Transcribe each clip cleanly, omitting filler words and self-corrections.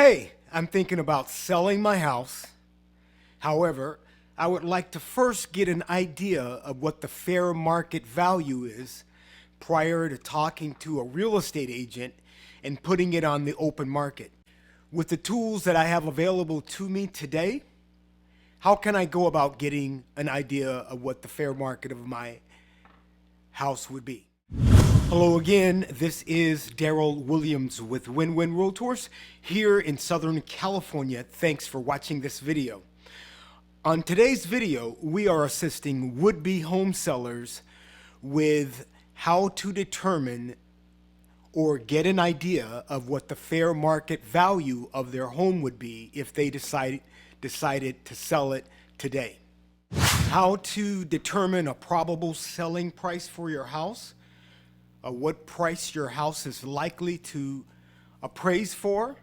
Hey, I'm thinking about selling my house. However, I would like to first get an idea of what the fair market value is prior to talking to a real estate agent and putting it on the open market. With the tools that I have available to me today, how can I go about getting an idea of what the fair market of my house would be? Hello again, this is Daryl Williams with Win-Win Realtors here in Southern California. Thanks for watching this video. On today's video, we are assisting would-be home sellers with how to determine or get an idea of what the fair market value of their home would be if they decided to sell it today. How to determine a probable selling price for your house, what price your house is likely to appraise for.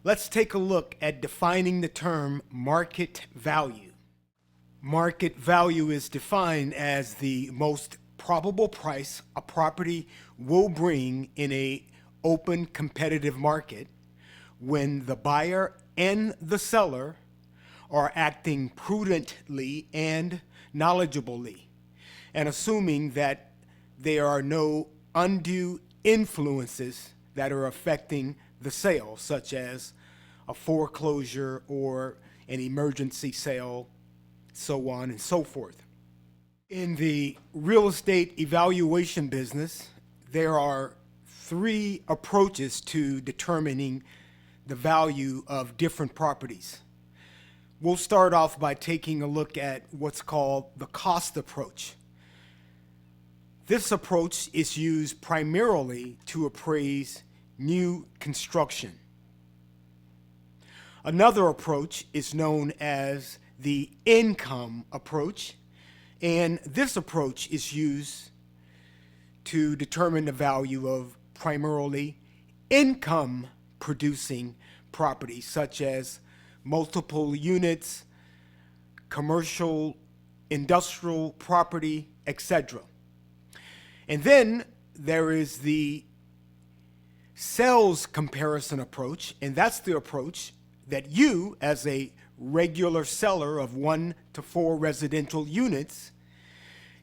Let's take a look at defining the term market value. Market value is defined as the most probable price a property will bring in a open competitive market when the buyer and the seller are acting prudently and knowledgeably, and assuming that there are no undue influences that are affecting the sale, such as a foreclosure or an emergency sale, so on and so forth. In the real estate evaluation business, there are three approaches to determining the value of different properties. We'll start off by taking a look at what's called the cost approach. This approach is used primarily to appraise new construction. Another approach is known as the income approach, and this approach is used to determine the value of primarily income producing properties such as multiple units, commercial, industrial property, etc. And then there is the sales comparison approach, and that's the approach that you, as a regular seller of 1 to 4 residential units,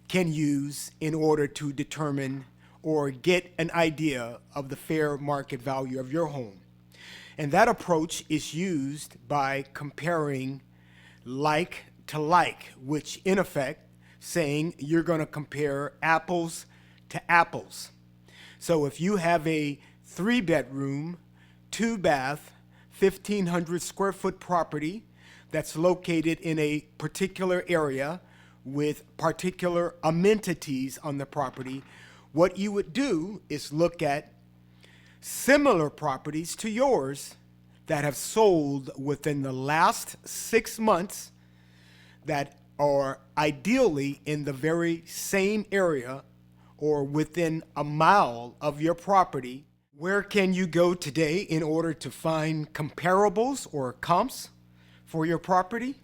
can use in order to determine or get an idea of the fair market value of your home. And that approach is used by comparing like to like, which in effect saying you're going to compare apples to apples. So if you have a 3-bedroom, 2-bath, 1,500 square foot property that's located in a particular area with particular amenities on the property, what you would do is look at similar properties to yours that have sold within the last 6 months that are ideally in the very same area or within a mile of your property. Where can you go today in order to find comparables or comps for your property?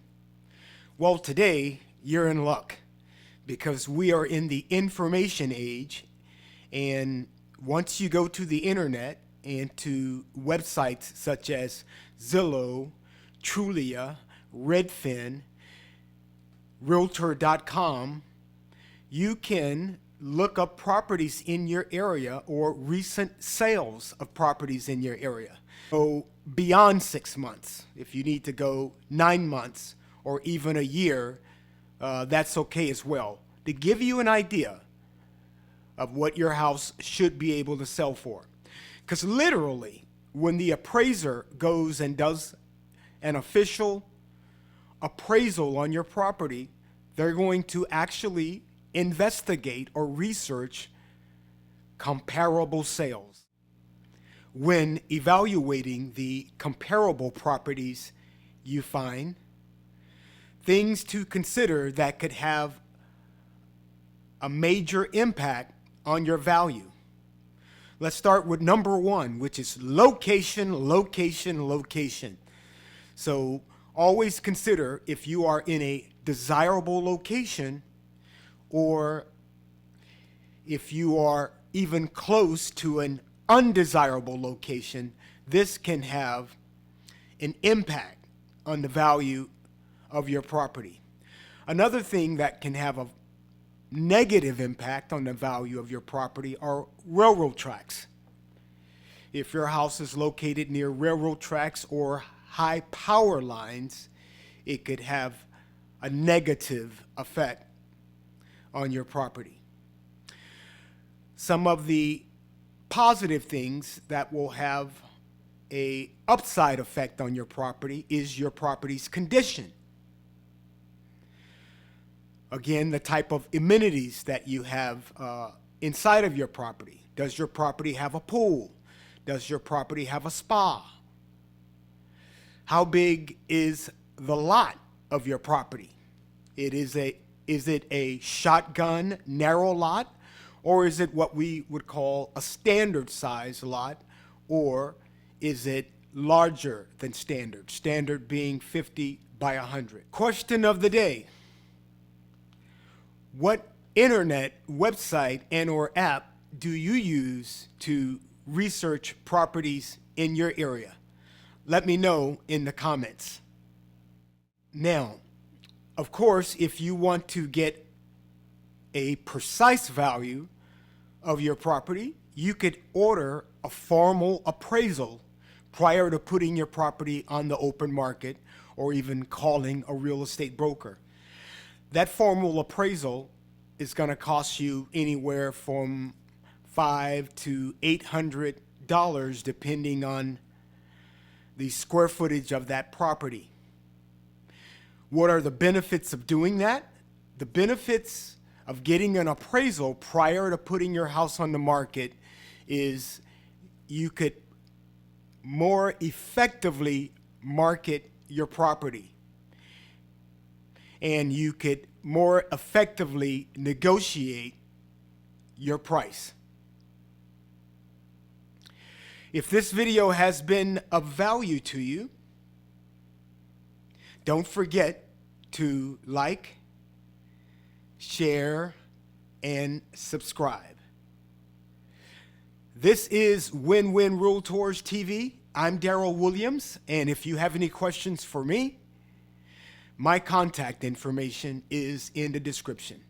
Well, today you're in luck because we are in the information age, and once you go to the internet and to websites such as Zillow, Trulia, Redfin, Realtor.com, you can look up properties in your area or recent sales of properties in your area. So beyond 6 months, if you need to go 9 months or even a year, that's okay as well, to give you an idea of what your house should be able to sell for. Because literally, when the appraiser goes and does an official appraisal on your property, they're going to actually investigate or research comparable sales. When evaluating the comparable properties, you find things to consider that could have a major impact on your value. Let's start with number 1, which is location, location, location. So always consider if you are in a desirable location, or if you are even close to an undesirable location this can have an impact on the value of your property. Another thing that can have a negative impact on the value of your property are railroad tracks. If your house is located near railroad tracks or high power lines, it could have a negative effect on your property. Some of the positive things that will have a upside effect on your property is your property's condition. Again, the type of amenities that you have inside of your property. Does your property have a pool? Does your property have a spa? How big is the lot of your property? Is it a shotgun narrow lot, or is it what we would call a standard size lot, or is it larger than standard? Standard being 50 by 100. Question of the day. What internet website and or app do you use to research properties in your area? Let me know in the comments. Now, of course, if you want to get a precise value of your property, you could order a formal appraisal prior to putting your property on the open market or even calling a real estate broker. That formal appraisal is going to cost you anywhere from $500 to $800 depending on the square footage of that property. What are the benefits of doing that? The benefits of getting an appraisal prior to putting your house on the market is you could more effectively market your property, and you could more effectively negotiate your price. If this video has been of value to you, don't forget to like, share, and subscribe. This is Win-Win Realtors TV. I'm Daryl Williams, and if you have any questions for me, my contact information is in the description.